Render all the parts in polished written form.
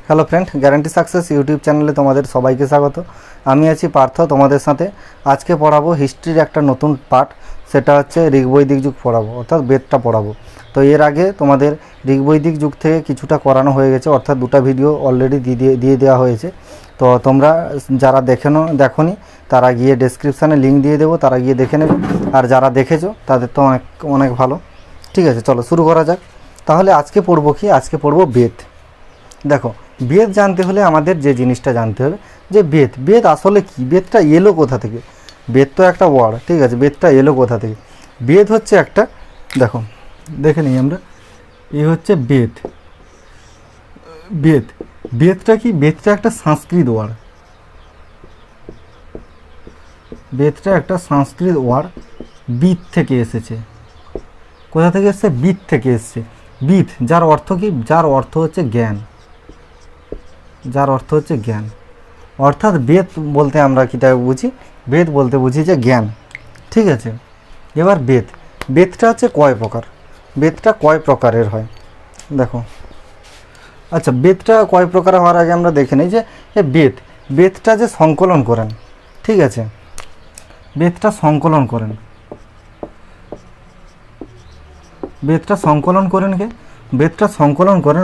Hello friend, guarantee success YouTube চ্যানেলে তোমাদের সবাইকে স্বাগত। আমি আছি পার্থ তোমাদের সাথে। আজকে পড়াবো হিস্ট্রির একটা নতুন পার্ট, সেটা হচ্ছে ঋগ্বৈদিক যুগ পড়াবো, অর্থাৎ বেদটা পড়াবো। তো এর আগে তোমাদের ঋগ্বৈদিক যুগ থেকে কিছুটা করানো হয়ে গেছে, অর্থাৎ দুটো ভিডিও অলরেডি দিয়ে দেওয়া হয়েছে। তো তোমরা যারা দেখোনি তারা গিয়ে ডেসক্রিপশানে লিঙ্ক দিয়ে দেবো, তারা গিয়ে দেখে নেবে। আর যারা দেখেছো তাদের তো অনেক অনেক ভালো। ঠিক আছে, চলো শুরু করা যাক। তাহলে আজকে পড়বো কি? আজকে পড়বো বেদ। দেখো, বেদ জানতে হলে আমাদের যে জিনিসটা জানতে হবে যে বেদ আসলে কি, বেদটা এলো কোথা থেকে। বেদ তো একটা ওয়ার্ড, ঠিক আছে, বেদটা এলো কোথা থেকে। বেদ হচ্ছে একটা, দেখো দেখে নিই আমরা, এ হচ্ছে বেদ। বেদটা কি? বেদটা একটা সংস্কৃত ওয়ার্ড। বেদটা একটা সংস্কৃত ওয়ার্ড, বিদ থেকে এসেছে। কোথা থেকে এসছে? বিদ থেকে এসছে। বিদ যার অর্থ কি? যার অর্থ হচ্ছে জ্ঞান। যার অর্থ হচ্ছে জ্ঞান, অর্থাৎ বেদ বলতে আমরা কীটা বুঝি? বেদ বলতে বুঝি যে জ্ঞান। ঠিক আছে, এবার বেদটা হচ্ছে কয় প্রকার? বেদটা কয় প্রকারের হয় দেখো। আচ্ছা, বেদটা কয় প্রকার হওয়ার আগে আমরা দেখে নিই যে বেদটা যে সংকলন করেন, ঠিক আছে, বেদটা সংকলন করেন। বেদটা সংকলন করেন কে? বেদটা সংকলন করেন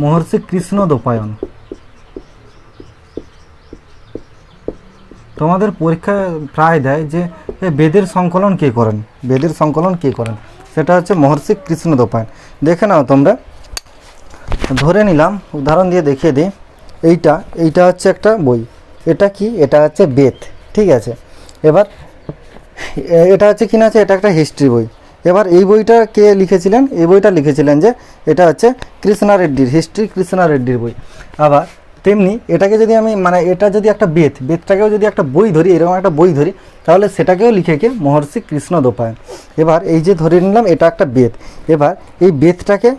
মহর্ষি কৃষ্ণদ্বৈপায়ন। তোমাদের পরীক্ষায় প্রায় দেয় যে বেদের সংকলন কে করেন, বেদের সংকলন কে করেন, সেটা হচ্ছে মহর্ষি কৃষ্ণদ্বৈপায়ন। দেখে নাও তোমরা, ধরে নিলাম উদাহরণ দিয়ে দেখিয়ে দিই। এইটা হচ্ছে একটা বই, এটা কি? এটা হচ্ছে বেদ, ঠিক আছে। এবার এটা হচ্ছে কিনা আছে, এটা একটা হিস্ট্রি বই। এবার এই বইটা কে লিখেছিলেন? এই বইটা লিখেছিলেন যে এটা হচ্ছে কৃষ্ণা রেড্ডির, হিস্ট্রি কৃষ্ণা রেড্ডির বই। আবার তেমনি এটাকে যদি আমি এটা যদি একটা বেদটাকেও যদি একটা বই ধরি, এরকম একটা বই ধরি, তাহলে সেটাকেও লিখে কে? মহর্ষি কৃষ্ণদ্বৈপায়ন। এবার এই যে ধরে নিলাম এটা একটা বেদ, এবার এই বেদটাকে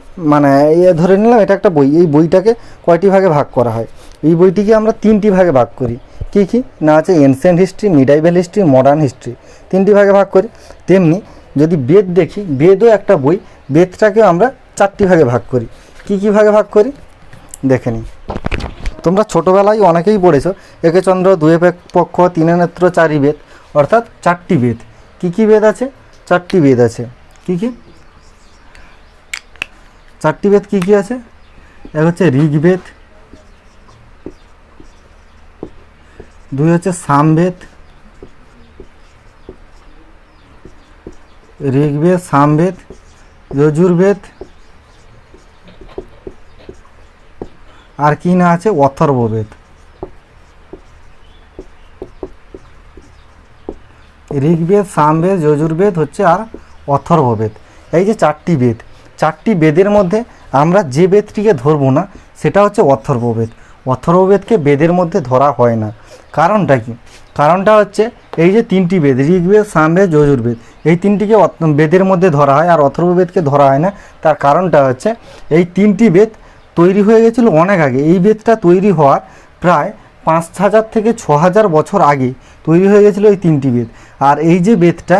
ধরে নিলাম এটা একটা বই, এই বইটাকে কয়টি ভাগে ভাগ করা হয়? এই বইটিকে আমরা 3টি ভাগে ভাগ করি। কী কী না আছে? Ancient history, medieval history, modern history, 3টি ভাগে ভাগ করি। তেমনি যদি বেদ দেখি, বেদও একটা বই, বেদটাকেও আমরা 4টি ভাগে ভাগ করি। কী কী ভাগে ভাগ করি দেখে নিই। তোমরা ছোটোবেলায় অনেকেই পড়েছো একে চন্দ্র, দুয়ে পক্ষ, তিনে নেত্র, চারি বেদ, অর্থাৎ 4টি বেদ। কী কী বেদ আছে? 4টি বেদ আছে। কী কী? 4টি বেদ কী কী আছে? এক হচ্ছে ঋগ্বেদ, 2 হচ্ছে সামবেদ, ঋগ্বেদ, সামবেদ, যজুর্বেদ, আর কি না আছে? অথর্ববেদ। ঋগ্বেদ, সামবেদ, যজুর্বেদ হচ্ছে আর অথর্ববেদ। এই যে 4টি বেদ, 4টি বেদের মধ্যে আমরা যে বেদটিকে ধরবো না সেটা হচ্ছে অথর্ববেদ। অথর্ববেদকে বেদের মধ্যে ধরা হয় না। কারণটা কি? কারণটা হচ্ছে এই যে 3টি বেদ, ঋগ্বেদ, সামবেদ, যজুর্বেদ, এই 3টিকে বেদের মধ্যে ধরা হয় আর অথর্ববেদকে ধরা হয় না। তার কারণটা হচ্ছে এই 3টি বেদ তৈরি হয়ে গেছিলো অনেক আগে। এই বেদটা তৈরি হওয়ার প্রায় 5000 থেকে 6000 বছর আগে তৈরি হয়ে গেছিলো এই 3টি বেদ। আর এই যে বেদটা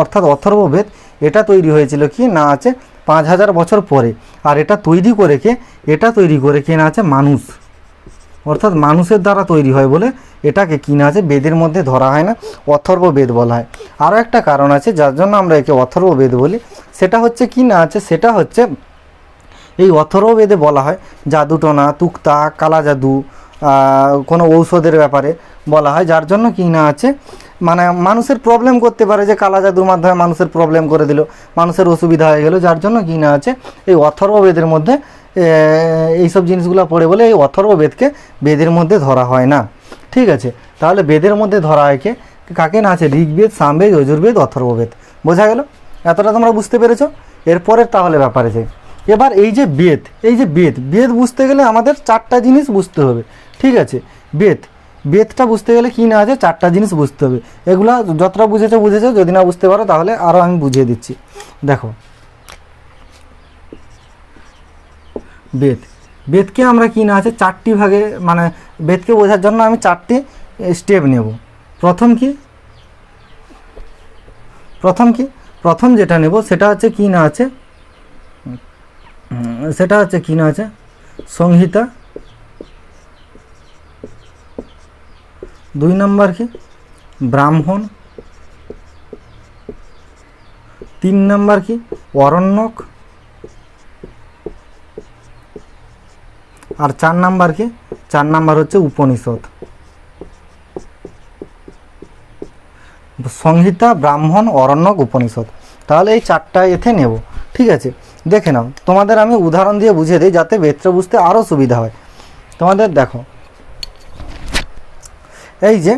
অর্থাৎ অথর্ববেদ, এটা তৈরি হয়েছিল কি না আছে 5000 বছর পরে। আর এটা তৈরি করে কে না আছে? মানুষ, অর্থাৎ মানুষের দ্বারা তৈরি হয় বলে এটাকে কি না আছে? বেদের মধ্যে ধরা হয় না, অথর্ববেদ বলা হয়। আরও একটা কারণ আছে যার জন্য আমরা একে অথর্ববেদ বলি, সেটা হচ্ছে কি না আছে? সেটা হচ্ছে এই অথর্ববেদে বলা হয় জাদুটোনা, তুক্তা, কালা জাদু, কোনো ঔষধের ব্যাপারে বলা হয়, যার জন্য কি না আছে মানুষের প্রবলেম করতে পারে, যে কালা জাদুর মাধ্যমে মানুষের প্রবলেম করে দিল, মানুষের অসুবিধা হয়ে গেল, যার জন্য কি না আছে এই অথর্ববেদের মধ্যে এইসব জিনিসগুলো পড়ে বলে এই অথর্ববেদকে বেদের মধ্যে ধরা হয় না। ঠিক আছে, তাহলে বেদের মধ্যে ধরা হয় কাকে না আছে? ঋগ্বেদ, সামবেদ, যজুর্বেদ, অথর্ববেদ। বোঝা গেল? এতটা তোমরা বুঝতে পেরেছো? এরপরের তাহলে ব্যাপারে যাই। এবার এই যে বেদ বুঝতে গেলে আমাদের 4টা জিনিস বুঝতে হবে। ঠিক আছে, বেদটা বুঝতে গেলে কি না আছে? 4টা জিনিস বুঝতে হবে। এগুলা যতটা বুঝেছো, যদি না বুঝতে পারো তাহলে আরও আমি বুঝিয়ে দিচ্ছি। দেখো, বেদকে আমরা কি না আছে 4টি ভাগে, বেদকে বোঝার জন্য আমি 4টি স্টেপ নেব। প্রথম যেটা নেব সেটা হচ্ছে কি না আছে সেটা হচ্ছে কি না আছে সংহিতা, 2 নম্বর কি ব্রাহ্মণ, 3 নম্বর কি অরণ্যক, আর 4 নম্বর কি 4 নম্বর হচ্ছে উপনিষদ। সংহিতা, ব্রাহ্মণ, অরণ্যক, উপনিষদ। তাহলে এই 4টা এতে নেব। ঠিক আছে, দেখে নাও, তোমাদের আমি উদাহরণ দিয়ে বুঝিয়ে দিই যাতে বেদটা বুঝতে আরও সুবিধা হয়। তোমাদের দেখো, এই যে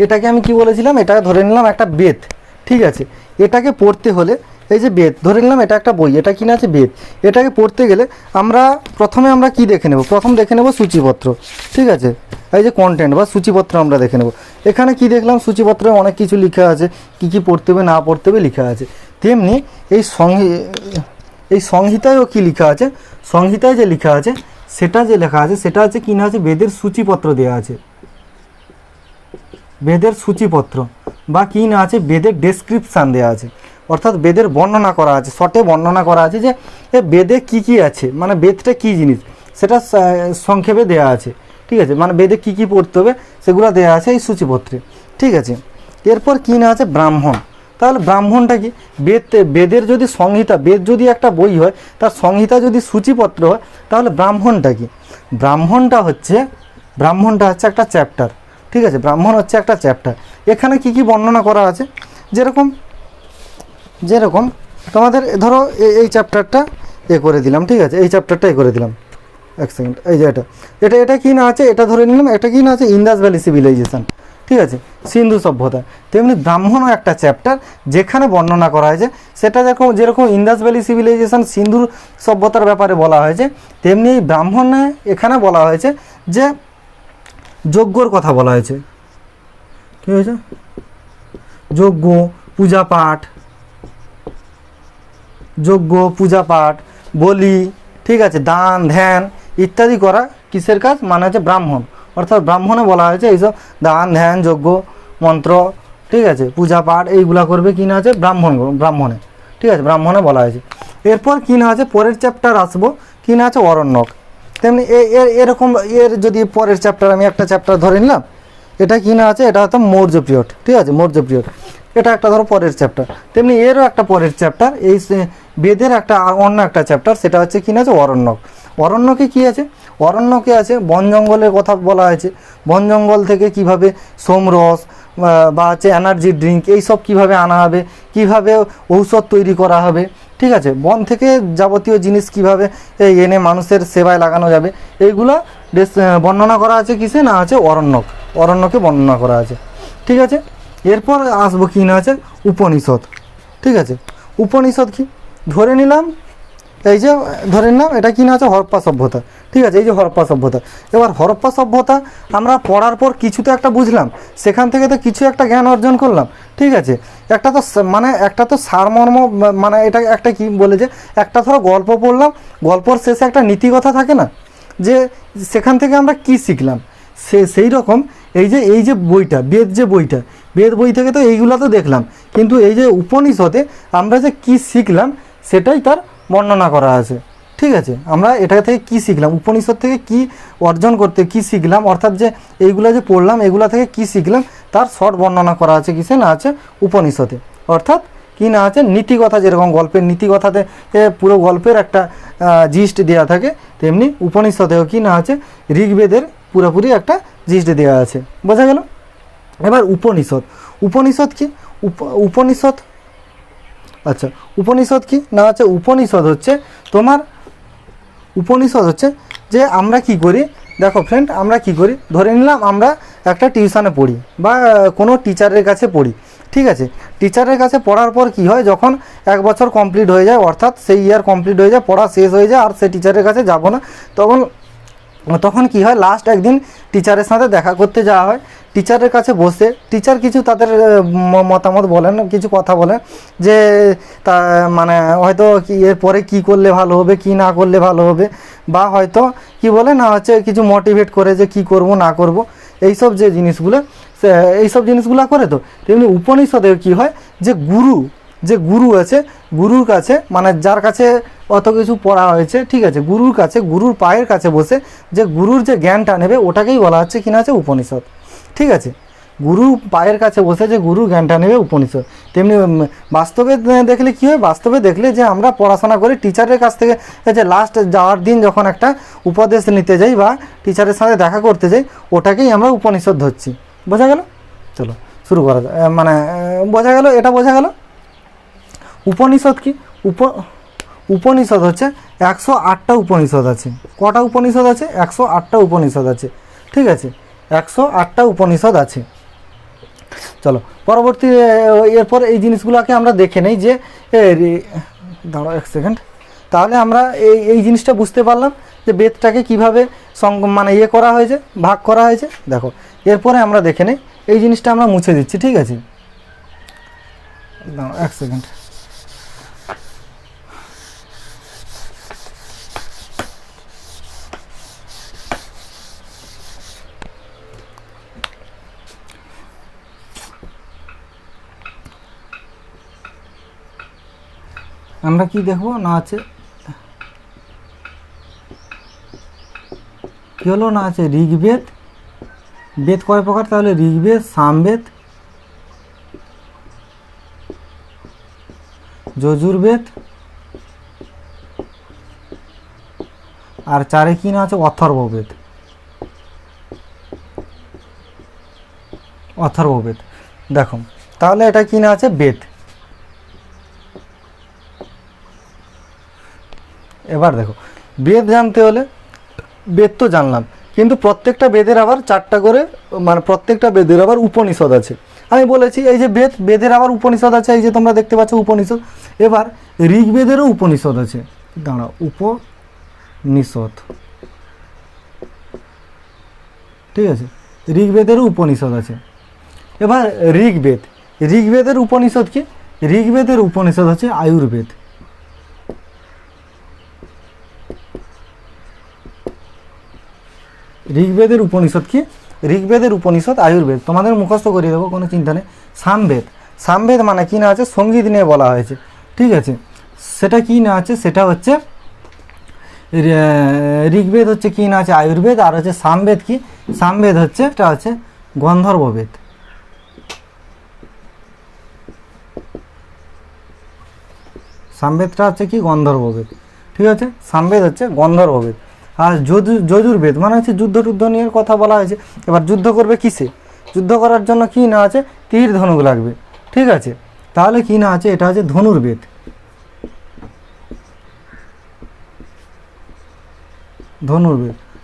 এটাকে আমি কি বলেছিলাম, এটাকে ধরে নিলাম একটা বেদ। ঠিক আছে, এটাকে পড়তে হলে এই যে বেদ ধরে নিলাম, এটা একটা বই, এটা কিনা আছে বেদ। এটাকে পড়তে গেলে প্রথমে আমরা কি দেখে নেব, প্রথম দেখে নেব সূচিপত্র। ঠিক আছে, এই যে কন্টেন্ট বা সূচিপত্র আমরা দেখে নেব। এখানে কি দেখলাম, সূচিপত্রে অনেক কিছু লেখা আছে, কি কি পড়তে হবে না পড়তে হবে লেখা আছে। তেমনি এই সংহিতায়ও কি লেখা আছে, সংহিতায় যে লেখা আছে সেটা যে লেখা আছে সেটা আছে কি না আছে বেদের সূচিপত্র দেওয়া আছে, বেদের সূচিপত্র বা কি না আছে বেদের ডেসক্রিপশান দেওয়া আছে, অর্থাৎ বেদের বর্ণনা করা আছে, শর্টে বর্ণনা করা আছে যে বেদে কি কি আছে, মানে বেদটা কি জিনিস সেটা সংক্ষেপে দেওয়া আছে। ঠিক আছে, মানে বেদে কি কি পড়তে হবে সেগুলো দেওয়া আছে এই সূচিপত্রে। ঠিক আছে, এরপর কি না আছে ব্রাহ্মণ। তাহলে ব্রাহ্মণটা কি, বেদের যদি সংহিতা, বেদ যদি একটা বই হয় তার সংহিতা যদি সূচিপত্র হয়, তাহলে ব্রাহ্মণটা কি, ব্রাহ্মণটা হচ্ছে একটা চ্যাপ্টার। ঠিক আছে, ব্রাহ্মণ হচ্ছে একটা চ্যাপ্টার। এখানে কি কি বর্ণনা করা আছে, যেরকম তোমাদের ধরো এই চ্যাপ্টারটা করে দিলাম। ঠিক আছে, এই চ্যাপ্টারটা করে দিলাম, এক সেকেন্ড, এই যে এটা কি না আছে, এটা ধরে নিলাম, এটা কি না আছে ইন্দাস ভ্যালি সিভিলাইজেশন। ঠিক আছে, সিন্ধু সভ্যতা। তেমনি ব্রাহ্মণও একটা চ্যাপ্টার যেখানে বর্ণনা করা হয়েছে, সেটা যেরকম ইন্দাস ভ্যালি সিভিলাইজেশন সিন্ধু সভ্যতার ব্যাপারে বলা হয়েছে, তেমনি এই ব্রাহ্মণে এখানে বলা হয়েছে যে যজ্ঞর কথা বলা হয়েছে। কী হয়েছে, যজ্ঞ পূজা পাঠ, বলি, ঠিক আছে, দান ধ্যান ইত্যাদি করা কিসের কাজ, মানে হচ্ছে ব্রাহ্মণ। অর্থাৎ ব্রাহ্মণে বলা হয়েছে এইসব দান ধ্যান যজ্ঞ মন্ত্র, ঠিক আছে, পূজা পাঠ এইগুলা করবে কি না আছে ব্রাহ্মণে। ঠিক আছে, ব্রাহ্মণে বলা হয়েছে। এরপর কি না আছে পরের চ্যাপ্টার আসবো কি না আছে অরণ্যক। তেমনি এরকম যদি পরের চ্যাপ্টার আমি একটা চ্যাপ্টার ধরে নিলাম, এটা কি না আছে, এটা হয়তো মৌর্য পিরিয়ড। ঠিক আছে, মৌর্য পিরিয়ড, এটা একটা ধরো পরের চ্যাপ্টার। তেমনি এরও একটা পরের চ্যাপ্টার, এই বেদের একটা অন্য একটা চ্যাপ্টার, সেটা হচ্ছে কি না আছে অরণ্যক। অরণ্যকে কি আছে, অরণ্যকে আছে বন জঙ্গলের কথা বলা হয়েছে, বন জঙ্গল থেকে কিভাবে সোমরস বা হচ্ছে এনার্জি ড্রিঙ্ক এইসব কিভাবে আনা হবে, কিভাবে ঔষধ তৈরি করা হবে। ঠিক আছে, বন থেকে যাবতীয় জিনিস কিভাবে এনে মানুষের সেবায় লাগানো যাবে, এইগুলা বর্ণনা করা আছে কিসে না আছে অরণ্যকে বর্ণনা করা আছে। ঠিক আছে, এরপর আসবো কি না আছে উপনিষদ। ঠিক আছে, উপনিষদ কি ধরে নিলাম, এই যে ধরে নিলাম এটা কি না আছে হরপ্পা সভ্যতা। ঠিক আছে, এই যে হরপ্পা সভ্যতা, এবার হরপ্পা সভ্যতা আমরা পড়ার পর কিছু তো একটা বুঝলাম, সেখান থেকে তো কিছু একটা জ্ঞান অর্জন করলাম। ঠিক আছে, একটা তো সারমর্ম, মানে এটা একটা কি বলে যে একটা ধরো গল্প পড়লাম, গল্পর শেষে একটা নীতিকথা থাকে না, যে সেখান থেকে আমরা কি শিখলাম, সেই রকম এই যে বইটা, বেদ বই থেকে তো এইগুলো তো দেখলাম, কিন্তু এই যে উপনিষদে আমরা যে কি শিখলাম সেটাই তার বর্ণনা করা আছে। ঠিক আছে, আমরা এটা থেকে কি শিখলাম, উপনিষদ থেকে কি অর্জন করতে কি শিখলাম, অর্থাৎ যে এইগুলো যে পড়লাম এগুলা থেকে কি শিখলাম তার শর্ট বর্ণনা করা আছে কিসে না আছে উপনিষদে। অর্থাৎ কি না আছে নীতিকথা, যেরকম গল্পের নীতিকথাতে পুরো গল্পের একটা জিস্ট দেওয়া থাকে, তেমনি উপনিষদেও কি না আছে ঋগ্বেদের পুরোপুরি একটা জিস্ট দেওয়া আছে। বোঝা গেল? এবার উপনিষদ কি, উপনিষদ আচ্ছা, উপনিষদ কি না আছে, উপনিষদ হচ্ছে যে আমরা কি করি, দেখো ফ্রেন্ড, আমরা কি করি, ধরে নিলাম আমরা একটা টিউশনে পড়ি বা কোনো টিচারের কাছে পড়ি। ঠিক আছে, টিচারের কাছে পড়ার পর কি হয়, যখন 1 বছর কমপ্লিট হয়ে যায়, অর্থাৎ সেই ইয়ার কমপ্লিট হয়ে যায়, পড়া শেষ হয়ে যায়, আর সেই টিচারের কাছে যাব না, তখন কি হয়, লাস্ট একদিন টিচারের সাথে দেখা করতে যাওয়া হয়। টিচারের কাছে বসে টিচার কিছু তাদের মতামত বলেন, কিছু কথা বলেন, যে তা মানে হয়তো কি এরপরে কি করলে ভালো হবে, কি না করলে ভালো হবে, বা হয়তো কি বলে না হচ্ছে কিছু মোটিভেট করে যে কি করব না করব, এইসব যে জিনিসগুলো করে। তো তেমনি উপনিষদেও কি হয়, যে যে গুরু আছে, গুরুর কাছে মানে যার কাছে অত কিছু পড়া হয়েছে, ঠিক আছে, গুরুর কাছে, গুরুর পায়ের কাছে বসে যে গুরুর যে জ্ঞানটা নেবে ওটাকেই বলা হচ্ছে কিনা আছে উপনিষদ। ঠিক আছে, গুরু পায়ের কাছে বসে যে গুরুর জ্ঞানটা নেবে উপনিষদ। তেমনি বাস্তবে দেখলে কী হয়, বাস্তবে দেখলে যে আমরা পড়াশোনা করি টিচারের কাছ থেকে, যে লাস্ট যাওয়ার দিন যখন একটা উপদেশ নিতে যাই বা টিচারের সাথে দেখা করতে যাই, ওটাকেই আমরা উপনিষদ ধরছি। বোঝা গেল? চলো শুরু করা যায়, মানে বোঝা গেল, এটা বোঝা গেল। উপনিষদ কি? উপনিষদ হচ্ছে 108টা উপনিষদ আছে। কটা উপনিষদ আছে? 108টা উপনিষদ আছে। ঠিক আছে, 108টা উপনিষদ আছে। চলো পরবর্তী, এরপর এই জিনিসগুলোকে আমরা দেখে নেই যে দাঁড়াও এক সেকেন্ড। তাহলে আমরা এই জিনিসটা বুঝতে পারলাম যে বেদটাকে কীভাবে মানে করা হয়েছে, ভাগ করা হয়েছে। দেখো এরপরে আমরা দেখে নেই, এই জিনিসটা আমরা মুছে দিচ্ছি। ঠিক আছে, দাঁড়াও এক সেকেন্ড। আমরা কি দেখব না আছে, কী হলো না আছে ঋগ্বেদ। বেদ কয় প্রকার তাহলে? ঋগ্বেদ, সামবেদ, যজুর্বেদ, আর চারে কি না আছে অথর্ববেদ। অথর্ববেদ। দেখো তাহলে এটা কি না আছে বেদ। এবার দেখো বেদ জানতে হলে, বেদ তো জানলাম, কিন্তু প্রত্যেকটা বেদের আবার 4টা করে, মানে প্রত্যেকটা বেদের আবার উপনিষদ আছে। আমি বলেছি এই যে বেদের আবার উপনিষদ আছে, এই যে তোমরা দেখতে পাচ্ছ উপনিষদ। এবার ঋগ্বেদেরও উপনিষদ আছে। দাঁড়াও, উপনিষদ, ঠিক আছে, ঋগ্বেদেরও উপনিষদ আছে। এবার ঋগ্বেদের উপনিষদ কি? ঋগ্বেদের উপনিষদ হচ্ছে আয়ুর্বেদ। ঋগ্বেদের উপনিষদ কি? ঋগ্বেদের উপনিষদ আয়ুর্বেদ। তোমাদের মুখস্থ করিয়ে দেবো, কোনো চিন্তা নেই। সামবেদ মানে কি না আছে সঙ্গীত নিয়ে বলা হয়েছে। ঠিক আছে, সেটা কি না আছে, সেটা হচ্ছে ঋগ্বেদ হচ্ছে কি না আছে আয়ুর্বেদ, আর হচ্ছে সামবেদ কি? সামবেদ হচ্ছে এটা হচ্ছে গন্ধর্ববেদ। সামবেদটা হচ্ছে কি? গন্ধর্ববেদ। ঠিক আছে, সামবেদ হচ্ছে গন্ধর্ববেদ। আর যজুর্বেদ মানে হচ্ছে যুদ্ধ নিয়ে কথা বলা হয়েছে। এবার যুদ্ধ করবে কিসে? যুদ্ধ করার জন্য কি না আছে তীর ধনুক লাগবে। ঠিক আছে, তাহলে কি না আছে এটা হচ্ছে ধনুর্বেদ।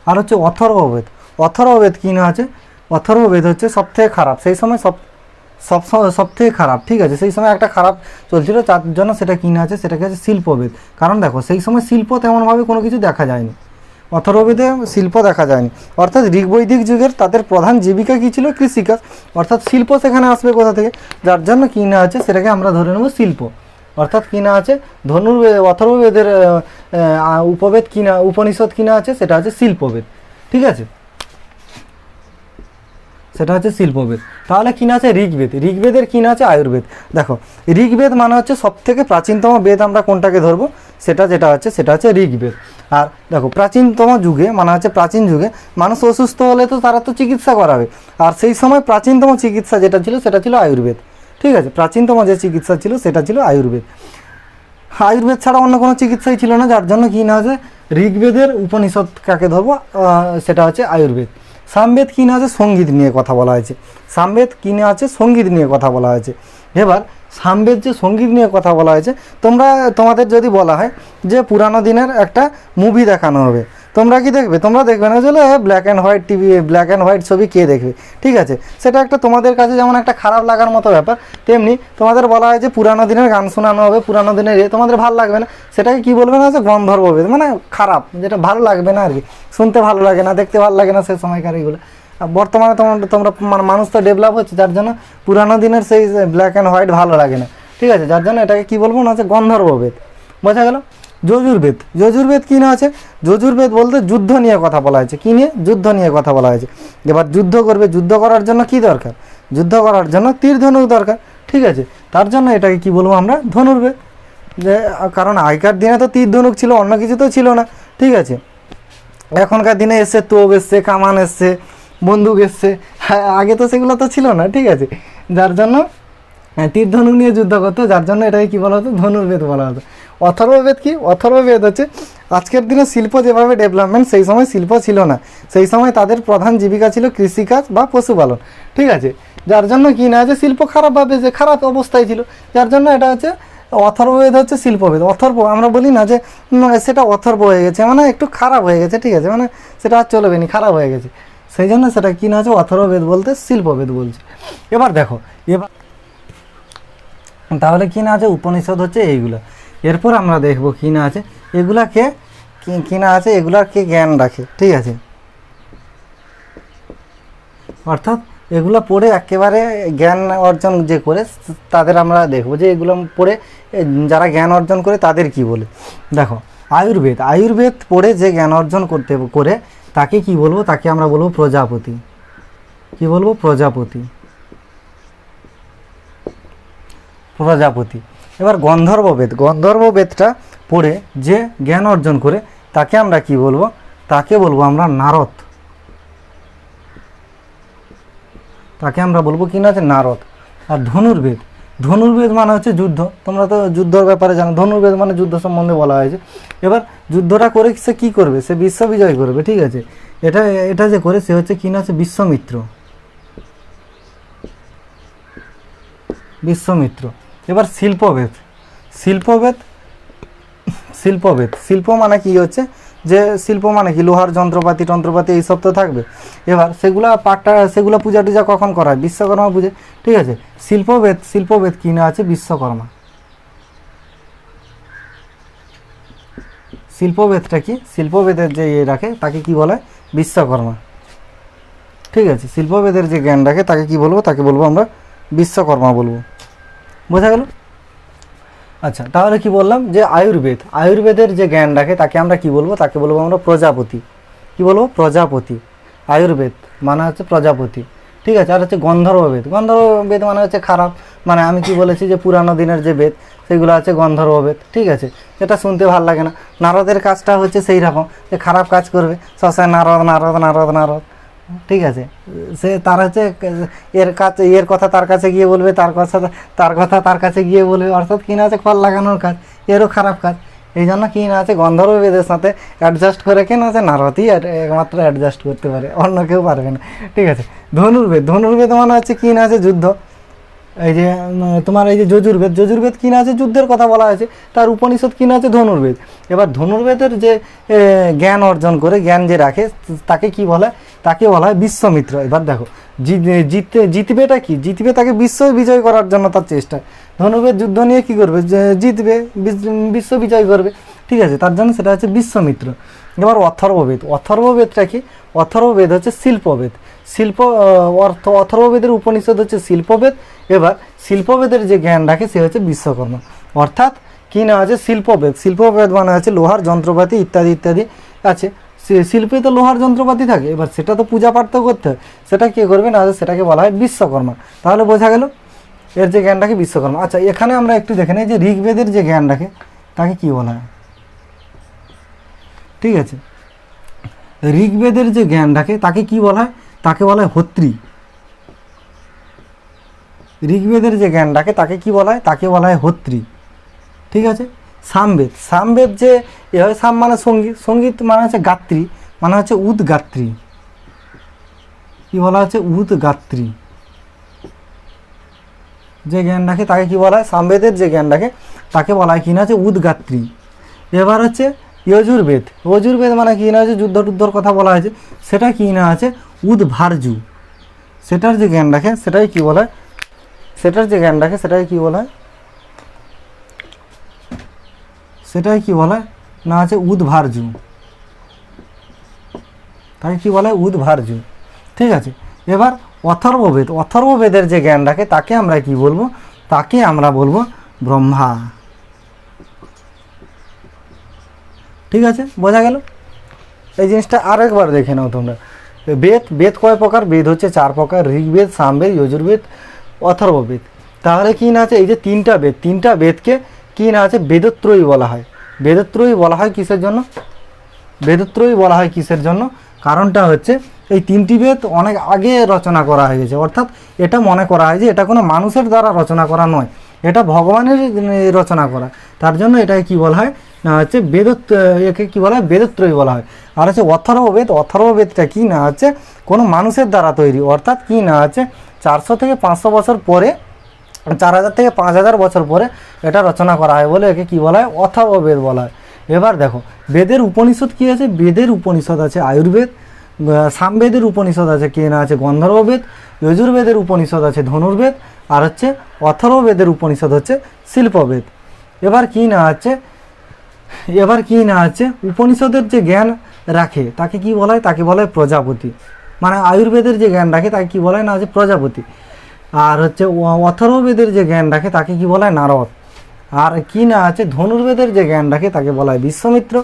আর হচ্ছে অথর্ববেদ কি না আছে? অথর্ববেদ হচ্ছে সব থেকে খারাপ, সেই সময় সব থেকে খারাপ। ঠিক আছে, সেই সময় একটা খারাপ চলছিল, তার জন্য সেটা কি না আছে, সেটাকে হচ্ছে শিল্পবেদ। কারণ দেখো সেই সময় শিল্প তেমনভাবে কোনো কিছু দেখা যায়নি, অথর্ববেদে শিল্প দেখা যায়নি। অর্থাৎ ঋগ্বৈদিক যুগের তাদের প্রধান জীবিকা কী ছিল? কৃষিকাজ। অর্থাৎ শিল্প সেখানে আসবে কোথা থেকে? যার জন্য কী না আছে সেটাকে আমরা ধরে নেব শিল্প। অর্থাৎ কী না আছে অথর্ববেদের উপবেদ কিনা, উপনিষদ কিনা আছে সেটা হচ্ছে শিল্পবেদ। ঠিক আছে, সেটা হচ্ছে শিল্পবেদ। তাহলে কিনা আছে ঋগ্বেদের কিনা আছে আয়ুর্বেদ। দেখো ঋগ্বেদ মানে হচ্ছে সব থেকে প্রাচীনতম বেদ। আমরা কোনটাকে ধরবো? সেটা হচ্ছে ঋগ্বেদ। আর দেখো প্রাচীনতম যুগে মানে হচ্ছে প্রাচীন যুগে মানুষ অসুস্থ হলে তো তারা তো চিকিৎসা করাবে, আর সেই সময় প্রাচীনতম চিকিৎসা যেটা ছিল সেটা ছিল আয়ুর্বেদ। ঠিক আছে, প্রাচীনতম যে চিকিৎসা ছিল সেটা ছিল আয়ুর্বেদ। আয়ুর্বেদ ছাড়া অন্য কোনো চিকিৎসাই ছিল না, যার জন্য কি না আছে ঋগ্বেদের উপনিষদ কাকে ধরবো, সেটা হচ্ছে আয়ুর্বেদ। সামবেদ কি না আছে সঙ্গীত নিয়ে কথা বলা হয়েছে। সঙ্গীত নিয়ে কথা বলা হয়েছে। এবার সামবেদ যে সঙ্গীত নিয়ে কথা বলা হয়েছে, তোমাদের যদি বলা হয় যে পুরানো দিনের একটা মুভি দেখানো হবে, তোমরা কি দেখবে? তোমরা দেখবে না, চলো ব্ল্যাক অ্যান্ড হোয়াইট ছবি কে দেখবে? ঠিক আছে, সেটা একটা তোমাদের কাছে যেমন একটা খারাপ লাগার মতো ব্যাপার, তেমনি তোমাদের বলা হয় যে পুরানো দিনের গান শোনানো হবে, পুরানো দিনের তোমাদের ভালো লাগবে না, সেটাকে কি বলবে না যে গন্ধর্ববেদ, মানে খারাপ, যেটা ভালো লাগবে না আর কি, শুনতে ভালো লাগে না, দেখতে ভালো লাগে না সে সময়কার এগুলো। বর্তমানে তোমরা মানে মানুষ তো ডেভেলপ হচ্ছে, যার জন্য পুরানো দিনের সেই ব্ল্যাক অ্যান্ড হোয়াইট ভালো লাগে না। ঠিক আছে, যার জন্য এটাকে কি বলবো না, হচ্ছে গন্ধর্ববেদ। বোঝা গেল? যজুর্বেদ কি না আছে? যজুর্বেদ বলতে যুদ্ধ নিয়ে কথা বলা হয়েছে। কি নিয়ে? যুদ্ধ নিয়ে কথা বলা হয়েছে। এবার যুদ্ধ করবে, যুদ্ধ করার জন্য কি দরকার? যুদ্ধ করার জন্য তীর ধনুক দরকার। ঠিক আছে, তার জন্য এটাকে কি বলবো আমরা ধনুর্বেদ। যে কারণ আগেকার দিনে তো তীর ধনুক ছিল, অন্য কিছু তো ছিল না, ঠিক আছে। এখনকার দিনে এসছে তোপ এসছে, কামান এসছে, বন্দুক এসছে, আগে তো সেগুলো তো ছিল না, ঠিক আছে। যার জন্য তীর ধনুক নিয়ে যুদ্ধ করতো, যার জন্য এটাকে কী বলা হতো, ধনুর্বেদ বলা হতো। অথর্ববেদ কি, অথর্ববেদ হচ্ছে আজকের দিনে শিল্প যেভাবে ডেভেলপমেন্ট, সেই সময় শিল্প ছিল না, সেই সময় তাদের প্রধান জীবিকা ছিল কৃষিকাজ বা পশুপালন, ঠিক আছে। যার জন্য কি না যে শিল্প খারাপভাবে, যে খারাপ অবস্থায় ছিল, যার জন্য এটা হচ্ছে অথর্ববেদ হচ্ছে শিল্পবেদ। অথর্ব আমরা বলি না যে সেটা অথর্ব হয়ে গেছে, মানে একটু খারাপ হয়ে গেছে, ঠিক আছে, মানে সেটা আর চলবে না, খারাপ হয়ে গেছে, সেই জন্য সেটা কি না আছে অথর্ববেদ বলতে শিল্পবেদ বলছে। এবার দেখো, এবার তাহলে কি না আছে উপনিষদ হচ্ছে এইগুলো। এরপর আমরা দেখব কি না আছে এগুলাকে কি না আছে এগুলাকে জ্ঞান রাখে, ঠিক আছে। অর্থাৎ এগুলো পড়ে একেবারে জ্ঞান অর্জন যে করে তাদের আমরা দেখব যে এগুলো পড়ে যারা জ্ঞান অর্জন করে তাদের কি বলে। দেখো আয়ুর্বেদ, আয়ুর্বেদ পড়ে যে জ্ঞান অর্জন করে তাকে কি বলবো, তাকে আমরা বলবো প্রজাপতি। কি বলবো, প্রজাপতি, প্রজাপতি। এবার গন্ধর্ববেদ, গন্ধর্ববেদটা পড়ে যে জ্ঞান অর্জন করে তাকে আমরা কি বলবো, তাকে বলবো আমরা নারদ, তাকে আমরা বলবো কি না আছে নারদ। আর ধনুর্বেদ, ধনুর্বেদ মানে হচ্ছে যুদ্ধ, তোমরা তো যুদ্ধর ব্যাপারে জানো, ধনুর্বেদ মানে যুদ্ধ সম্বন্ধে বলা হয়েছে। এবার যুদ্ধটা করে সে কী করবে, সে বিশ্ব বিজয় করবে, ঠিক আছে। এটা যে করে সে হচ্ছে কি না আছে বিশ্বমিত্র, বিশ্বমিত্র। এবার শিল্পবেদ, শিল্পবেদ, শিল্পবেদ, শিল্প মানে কি হচ্ছে যে শিল্প মানে কি লোহার যন্ত্রপাতি টন্ত্রপাতি এইসব তো থাকবে। এবার সেগুলো পূজা টুজা কখন করা হয়, বিশ্বকর্মা পুজো, ঠিক আছে। শিল্পবেদ, শিল্পবেদ কি না আছে বিশ্বকর্মা। শিল্পবেদটা কি, শিল্পবেদের যে রাখে তাকে কি বলে বিশ্বকর্মা, ঠিক আছে। শিল্পবেদের যে জ্ঞান রাখে তাকে কি বলবো, তাকে বলবো আমরা বিশ্বকর্মা বলবো। বোঝা গেল? আচ্ছা, তাহলে কি বললাম যে আয়ুর্বেদ, আয়ুর্বেদের যে জ্ঞান রাখে তাকে আমরা কি বলবো, তাকে বলবো আমরা প্রজাপতি। কি বলবো, প্রজাপতি। আয়ুর্বেদ মানে হচ্ছে প্রজাপতি, ঠিক আছে। আর হচ্ছে গন্ধর্ববেদ, গন্ধর্ববেদ মানে হচ্ছে খারাপ, মানে আমি কি বলেছি যে পুরানো দিনের যে বেদ সেগুলো আছে গন্ধর্ববেদ, ঠিক আছে। এটা শুনতে ভালো লাগে না। নারদের কাজটা হচ্ছে সেই রকম যে খারাপ কাজ করবে, সবসময় নারদ নারদ নারদ নারদ, ঠিক আছে। সে তার হচ্ছে এর কথা তার কাছে গিয়ে বলবে, তার কথা তার কাছে গিয়ে বলবে, অর্থাৎ কিনা আছে ফল লাগানোর কাজ, এরও খারাপ কাজ। এই জন্য কি না আছে গন্ধর্ববেদের সাথে অ্যাডজাস্ট করে কেন আছে নারদই একমাত্র অ্যাডজাস্ট করতে পারে, অন্য কেউ পারবে না, ঠিক আছে। ধনুর্বেদ, ধনুর্বেদ মানে হচ্ছে কি না আছে যুদ্ধ। এই যে তোমার এই যে যজুর্বেদ, যজুর্বেদ কি না আছে যুদ্ধের কথা বলা হয়েছে, তার উপনিষদ কি না আছে ধনুর্বেদ। এবার ধনুর্বেদের যে জ্ঞান অর্জন করে, জ্ঞান যে রাখে তাকে কি বলে, তাকে বলা হয় বিশ্বমিত্র। এবার দেখো জিতবেটা কি, জিতবে তাকে বিশ্ব বিজয় করার জন্য তার চেষ্টা। ধনুর্বেদ যুদ্ধ নিয়ে কি করবে, জিতবে, বিশ্ব বিজয় করবে, ঠিক আছে, তার জন্য সেটা হচ্ছে বিশ্বমিত্র। এবার অথর্ববেদ, অথর্ববেদটা কি, অথর্ববেদ হচ্ছে শিল্পবেদ, অথর্ববেদের উপনিষদ হচ্ছে শিল্পবেদ। এবার শিল্পবেদের যে জ্ঞান রাখে সে হচ্ছে বিশ্বকর্মা, অর্থাৎ কি না আছে শিল্পবেদ, শিল্পবেদ মানে হচ্ছে লোহার যন্ত্রপাতি ইত্যাদি ইত্যাদি আছে। শিল্পে তো লোহার যন্ত্রপাতি থাকে, এবার সেটা তো পূজা পাঠ তো করতে হয়, সেটা কে করবে না, সেটাকে বলা হয় বিশ্বকর্মা। তাহলে বোঝা গেল এর যে জ্ঞান রাখে বিশ্বকর্মা। আচ্ছা, এখানে আমরা একটু দেখে নিই যে ঋগ্বেদের যে জ্ঞান রাখে তাকে কি বলা হয়, ঠিক আছে। ঋগ্বেদের যে জ্ঞান রাখে তাকে কি বলা হয়, তাকে বলা হয় হোত্রী। ঋগ্বেদের যে জ্ঞান রাখে তাকে কি বলা হয়, তাকে বলা হয় হোত্রী, ঠিক আছে। সামবেদ, সামবেদ যে এ হয়, সাম মানে সঙ্গীত, সঙ্গীত মানে হচ্ছে গাত্রী, মানে হচ্ছে উদ্গাত্রী। কি বলা হচ্ছে, উদ্গাত্রী। যে জ্ঞান রাখে তাকে কি বলা হয়, সামবেদের যে জ্ঞান রাখে তাকে বলা হয় কি না হচ্ছে উদ্গাত্রী। এবার হচ্ছে যজুর্বেদ, যজুর্বেদ মানে কি না হচ্ছে যুদ্ধ টুদ্ধর কথা বলা হয়েছে, সেটা কি না আছে উদ্ভার্যু। সেটার যে জ্ঞান রাখে সেটাই কি বলা হয়, সেটার যে জ্ঞান রাখে সেটাই কি বলা হয়, সেটাই কি বলা হয় না আছে উদ্ভার্যু, তাকে কি বলা হয় উদ্ভার্যু, ঠিক আছে। এবার অথর্ববেদ, অথর্ববেদের যে জ্ঞান রাখে তাকে আমরা কি বলবো, তাকে আমরা বলবো ব্রহ্মা, ঠিক আছে। বোঝা গেল? এই জিনিসটা আরেকবার দেখে নাও তোমরা। বেদ, বেদ কয় প্রকার, বেদ হচ্ছে 4 প্রকার, ঋগ্বেদ, সামবেদ, যজুর্বেদ, অথর্ববেদ। তাহলে কি না আছে, এই যে তিনটা বেদকে কি না আছে বেদত্রয়ী বলা হয়। বেদত্রয়ী বলা হয় কিসের জন্য? বেদত্রয়ী বলা হয় কিসের জন্য? কারণটা হচ্ছে এই তিনটি বেদ অনেক আগে রচনা করা হয়ে গেছে, অর্থাৎ এটা মনে করা হয় যে এটা কোনো মানুষের দ্বারা রচনা করা নয়, এটা ভগবানের রচনা করা। তার জন্য এটাকে কি বলা হয় না হচ্ছে একে কী বলা হয়, বেদত্রয়ী বলা হয়। আর হচ্ছে অথর্ববেদ, অথর্ববেদটা কি না হচ্ছে কোনো মানুষের দ্বারা তৈরি, অর্থাৎ কি না হচ্ছে 400 থেকে 500 বছর পরে, 4000 থেকে 5000 বছর পরে এটা রচনা করা হয় বলে একে কী বলা হয়, অথর্ববেদ বলা হয়। এবার দেখো বেদের উপনিষদ কী আছে, বেদের উপনিষদ আছে আয়ুর্বেদ, সামবেদের উপনিষদ আছে কে না আছে গন্ধর্ববেদ, যজুর্বেদের উপনিষদ আছে ধনুর্বেদ, আর হচ্ছে অথর্ববেদের উপনিষদ হচ্ছে শিল্পবেদ। এবার কি না আছে উপনিষদের যে জ্ঞান রাখে তাকে কি বলা হয়, তাকে বলা হয় প্রজাপতি। মানে আয়ুর্বেদের যে জ্ঞান রাখে তাকে কি বলা হয় না আছে প্রজাপতি। আর হচ্ছে অথর্ববেদের যে জ্ঞান রাখে তাকে কি বলা হয় নারদ। আর কি না আছে ধনুর্বেদের যে জ্ঞান রাখে তাকে বলা হয় বিশ্বমিত্র।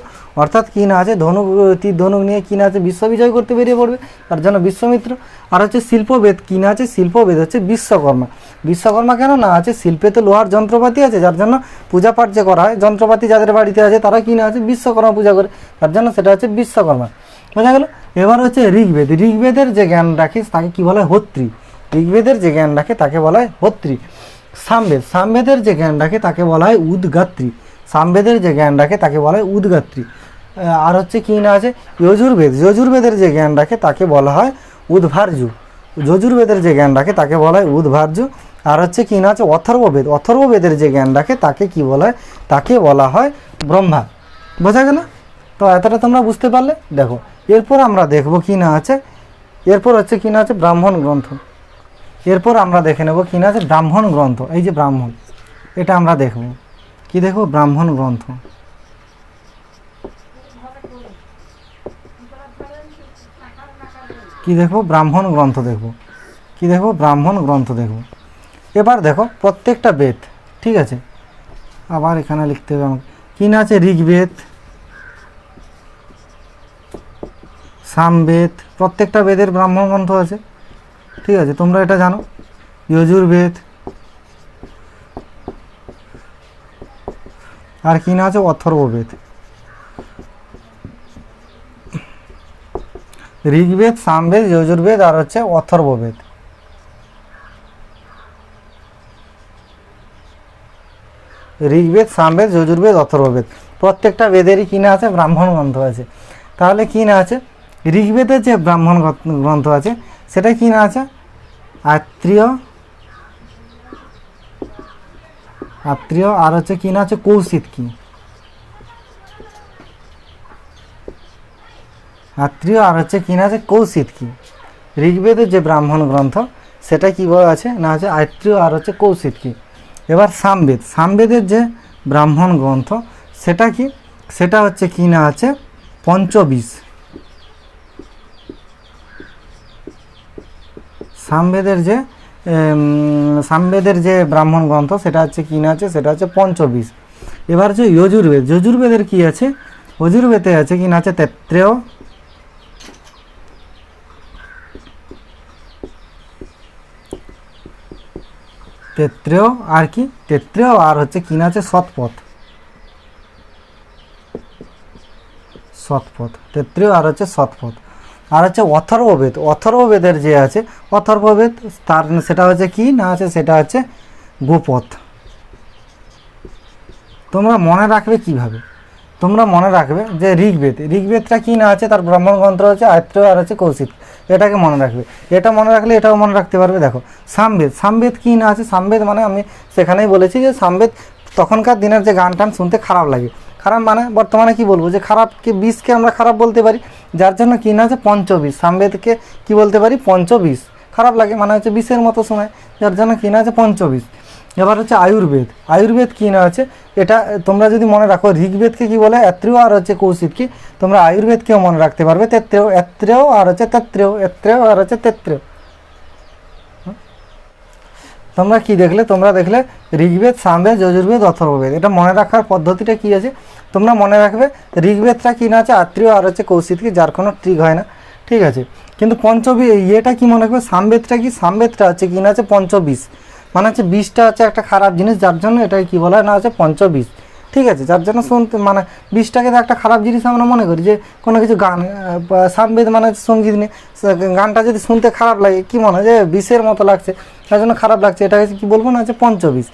অর্থাৎ কি না আছে ধনুক নিয়ে কি না আছে বিশ্ব বিজয় করতে বেরিয়ে পড়বে, তার জন্য বিশ্বমিত্র। আর হচ্ছে শিল্পবেদ কি না আছে, শিল্পবেদ হচ্ছে বিশ্বকর্মা। বিশ্বকর্মা কেন না আছে, শিল্পে তো লোহার যন্ত্রপাতি আছে, যার জন্য পূজা পাঠ যে করা হয়, যন্ত্রপাতি যাদের বাড়িতে আছে তারা কি না আছে বিশ্বকর্মা পূজা করে, তার জন্য সেটা হচ্ছে বিশ্বকর্মা। বোঝা গেল? এবার হচ্ছে ঋগ্বেদ, ঋগ্বেদের যে জ্ঞান রাখে তাকে কি বলা হয় হোত্রী। ঋগ্বেদের যে জ্ঞান রাখে তাকে বলা হয় হোত্রী। সামবেদের যে জ্ঞান রাখে তাকে বলা হয় উদ্গাত্রী। সামবেদের যে জ্ঞান রাখে তাকে বলা হয় উদ্গাত্রী। আর হচ্ছে কি না আছে যজুর্বেদের যে জ্ঞান রাখে তাকে বলা হয় উদ্ভার্য। যজুর্বেদের যে জ্ঞান রাখে তাকে বলা হয় উদ্ভার্য। আর হচ্ছে কি না আছে অথর্ববেদের যে জ্ঞান রাখে তাকে কি বলা হয়, তাকে বলা হয় ব্রহ্মা। বোঝা গেল? তো এতটা তোমরা বুঝতে পারলে। দেখো এরপর আমরা দেখব কি না আছে, এরপর হচ্ছে কি না আছে ব্রাহ্মণ গ্রন্থ। এরপর আমরা দেখে নেব কি না আছে ব্রাহ্মণ গ্রন্থ। এই যে ব্রাহ্মণ, এটা আমরা দেখব কি, দেখব ব্রাহ্মণ গ্রন্থ। কি দেখব ব্রাহ্মণ গ্রন্থ দেখব, কি দেখব ব্রাহ্মণ গ্রন্থ দেখব। এবার দেখো প্রত্যেকটা বেদ, ঠিক আছে, আবার এখানে লিখতে হবে আমাকে। কি না আছে ঋগ্বেদ, সামবেদ, প্রত্যেকটা বেদের ব্রাহ্মণ গ্রন্থ আছে, ঠিক আছে, তোমরা এটা জানো। যজুর্বেদ, আর কি না আছে অথর্ববেদ। ঋগ্বেদ, সামবেদ, যজুর্বেদ আর হচ্ছে অথর্ববেদ। ঋগ্বেদ, সামবেদ, যজুর্বেদ, অথর্ববেদ, প্রত্যেকটা বেদেরই কি না আছে ব্রাহ্মণ গ্রন্থ আছে। তাহলে কি না আছে ঋগ্বেদের যে ব্রাহ্মণ গ্রন্থ আছে সেটা কি না আছে আত্রেয়, আর হচ্ছে কি না আছে কৌশিতকি। আত্রেয় আর হচ্ছে কি না আছে কৌশিতকি। ঋগ্বেদের যে ব্রাহ্মণ গ্রন্থ সেটা কি বলা আছে না আছে আত্রেয় আর হচ্ছে কৌশিতকি। এবার সামবেদের যে ব্রাহ্মণ গ্রন্থ সেটা কি, সেটা হচ্ছে কি না আছে পঞ্চবিশ। সামবেদের যে ব্রাহ্মণ গ্রন্থ সেটা হচ্ছে কি না আছে, সেটা হচ্ছে পঞ্চবিশ। এবার হচ্ছে যজুর্বেদের কি আছে, যজুর্বেদে আছে কি না আছে তেত্রেয়, আর কি তেত্রেয় আর হচ্ছে কি না আছে শতপথ, তেত্রেয় আর হচ্ছে শতপথ। আর হচ্ছে অথর্ববেদের যে আছে অথর্ববেদ তার সেটা হচ্ছে কি না আছে, সেটা হচ্ছে গোপথ। তোমরা মনে রাখবে কিভাবে, তোমরা মনে রাখবে যে ঋগ্বেদটা কি না আছে তার ব্রাহ্মণ গ্রন্থ হচ্ছে আত্রেয় আর হচ্ছে কৌশিক, এটাকে মনে রাখবে। এটা মনে রাখলে এটাও মনে রাখতে পারবে। দেখো সামবেদ কি না আছে, সামবেদ মানে আমি সেখানেই বলেছি যে সামবেদ তখনকার দিনের যে গান টান শুনতে খারাপ লাগে, খারাপ মানে বর্তমানে কি বলবো যে খারাপকে বিষকে আমরা খারাপ বলতে পারি, যার জন্য কি না আছে পঞ্চবিশ। সামবেদকে কি বলতে পারি পঞ্চবিশ, খারাপ লাগে মানে হচ্ছে বিষের মতো শোনায়, যার জন্য কি না আছে পঞ্চবিশ। এবার হচ্ছে আয়ুর্বেদ কি না আছে, এটা তোমরা যদি মনে রাখো ঋগ্বেদকে কি বলে আত্রেয় আর হচ্ছে কৌশিতকি, তোমরা আয়ুর্বেদকেও মনে রাখতে পারবে এত্রেয় আর হচ্ছে তেত্রেয়। তোমরা কি দেখলে, তোমরা দেখলে ঋগ্বেদ, সামবেদ, যজুর্বেদ, অথর্ববেদ। এটা মনে রাখার পদ্ধতিটা কি আছে, তোমরা মনে রাখবে ঋগ্বেদটা কি না আছে আত্রেয় আর হচ্ছে কৌশিতকি, যার কোনো ট্রিক হয় না, ঠিক আছে। কিন্তু এটা কি মনে রাখবে সামবেদটা হচ্ছে কি না আছে পঞ্চবিশ। মানে হচ্ছে বিষটা হচ্ছে একটা খারাপ জিনিস, যার জন্য এটাকে কী বলা হয় না হচ্ছে পঞ্চবিষ। ঠিক আছে, যার জন্য শুনতে মানে বিষটাকে তো একটা খারাপ জিনিস আমরা মনে করি, যে কোনো কিছু গান সামবেদ মানে হচ্ছে সঙ্গীত নিয়ে, গানটা যদি শুনতে খারাপ লাগে কী মনে হয় যে বিষের মতো লাগছে, তার জন্য খারাপ লাগছে, এটা হচ্ছে কী বলবো না হচ্ছে পঞ্চবিষ।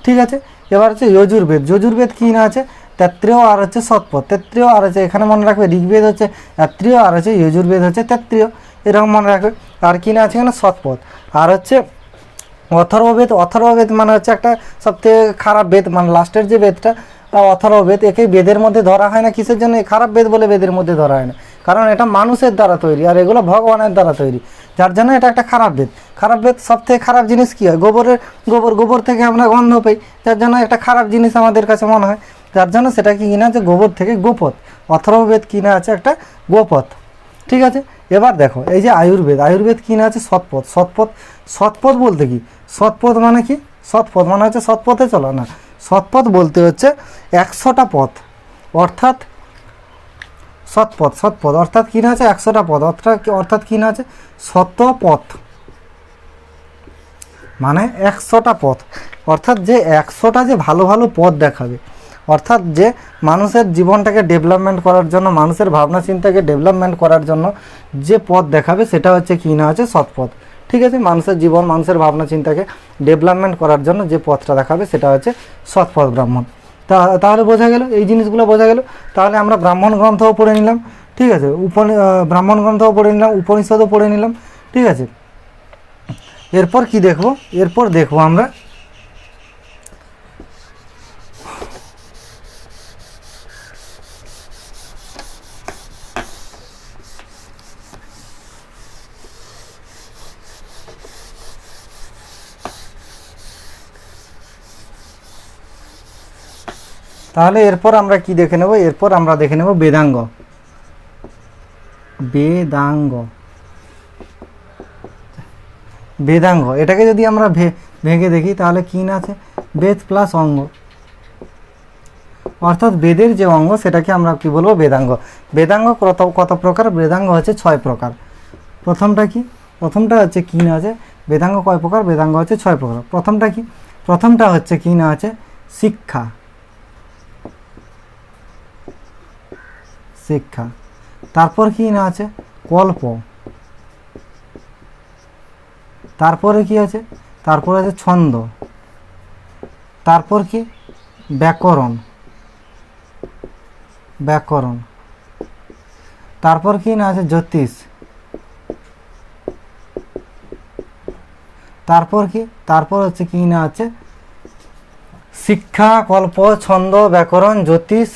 ঠিক আছে, এবার হচ্ছে যজুর্বেদ। যজুর্বেদ কী না আছে তেত্রিয় আর হচ্ছে শতপথ। তেত্রিয় আর হচ্ছে এখানে মনে রাখবে ঋগ্বেদ হচ্ছে এত্রিয় আর হচ্ছে যজুর্বেদ হচ্ছে তেত্রিয়, এরকম মনে রাখবে। আর কি না আছে এখানে শতপথ। আর হচ্ছে অথর্ববেদ। অথর্ববেদ মানে হচ্ছে একটা সবথেকে খারাপ বেদ, মানে লাস্টের যে বেদটা অথর্ববেদ, একে বেদের মধ্যে ধরা হয় না। কিসের জন্য খারাপ বেদ বলে বেদের মধ্যে ধরা হয় না? কারণ এটা মানুষের দ্বারা তৈরি, আর এগুলো ভগবানের দ্বারা তৈরি, যার জন্য এটা একটা খারাপ বেদ। খারাপ বেদ সবথেকে খারাপ জিনিস কী হয়? গোবর থেকে আমরা গন্ধ পাই, যার জন্য একটা খারাপ জিনিস আমাদের কাছে মনে হয়, যার জন্য সেটা কি কিনা আছে গোবর থেকে গোপথ। অথর্ববেদ কিনা আছে একটা গোপথ। ঠিক আছে, এবার দেখো এই যে আয়ুর্বেদ। আয়ুর্বেদ কিনা আছে শতপথ। শতপথ বলতে কি? শতপথ মানে কি? শতপথ মানে হচ্ছে শতপথে চলা না, শতপথ বলতে হচ্ছে 100টা পথ, অর্থাৎ শতপথ অর্থাৎ কিনা আছে 100টা পথ, অর্থাৎ কিনা আছে শতপথ মানে 100টা পথ, অর্থাৎ যে 100টা যে ভালো ভালো পথ দেখাবে, অর্থাৎ যে মানুষের জীবনটাকে ডেভেলপমেন্ট করার জন্য, মানুষের ভাবনা চিন্তাকে ডেভেলপমেন্ট করার জন্য যে পথ দেখাবে সেটা হচ্ছে কি না আছে সৎপথ। ঠিক আছে, মানুষের জীবন, মানুষের ভাবনা চিন্তাকে ডেভেলপমেন্ট করার জন্য যে পথটা দেখাবে সেটা হচ্ছে সৎপথ ব্রাহ্মণ। তাহলে বোঝা গেল, এই জিনিসগুলো বোঝা গেল। তাহলে আমরা ব্রাহ্মণ গ্রন্থও পড়ে নিলাম। ঠিক আছে, ব্রাহ্মণ গ্রন্থও পড়ে নিলাম, উপনিষদও পড়ে নিলাম। ঠিক আছে, এরপর কি দেখব? এরপর দেখব আমরা তাহলে এরপর আমরা কি দেখে নেব? এরপর আমরা দেখে নেব বেদাঙ্গ। বেদাঙ্গ এটাকে যদি আমরা ভেঙে দেখি তাহলে কি না আছে বেদ প্লাস অঙ্গ, অর্থাৎ বেদের যে অঙ্গ সেটাকে আমরা কি বলবো? বেদাঙ্গ। বেদাঙ্গ কত প্রকার? বেদাঙ্গ হচ্ছে 6 প্রকার। প্রথমটা কি? প্রথমটা হচ্ছে কি না আছে বেদাঙ্গ কয় প্রকার? বেদাঙ্গ হচ্ছে 6 প্রকার। প্রথমটা কি? প্রথমটা হচ্ছে কি না আছে শিক্ষা। তারপর কি না আছে কল্প। তারপরে কি আছে? তারপর আছে ছন্দ। তারপর কি? ব্যাকরণ। তারপর কি না আছে জ্যোতিষ। তারপর কি? তারপর হচ্ছে কি না আছে শিক্ষা, কল্প, ছন্দ, ব্যাকরণ, জ্যোতিষ।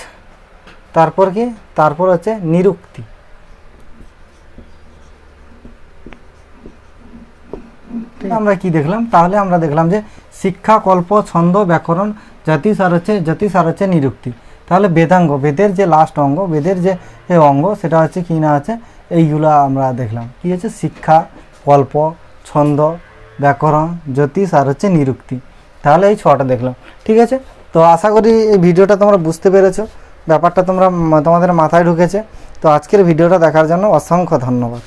তারপর কি? তারপর হচ্ছে নিরুক্তি। আমরা কি দেখলাম? তাহলে আমরা দেখলাম যে শিক্ষা, কল্প, ছন্দ, ব্যাকরণ, জ্যোতিষ আর হচ্ছে নিরুক্তি। তাহলে বেদাঙ্গ, বেদের যে লাস্ট অঙ্গ, বেদের যে অঙ্গ সেটা হচ্ছে কি না আছে এইগুলো আমরা দেখলাম। কি হচ্ছে? শিক্ষা, কল্প, ছন্দ, ব্যাকরণ, জ্যোতিষ আর হচ্ছে নিরুক্তি। তাহলে এই 6টা দেখলাম। ঠিক আছে, তো আশা করি এই ভিডিওটা তোমরা বুঝতে পেরেছো, ব্যাপারটা তোমাদের মাথায় ঢুকেছে। তো আজকের ভিডিওটা দেখার জন্য অসংখ্য ধন্যবাদ।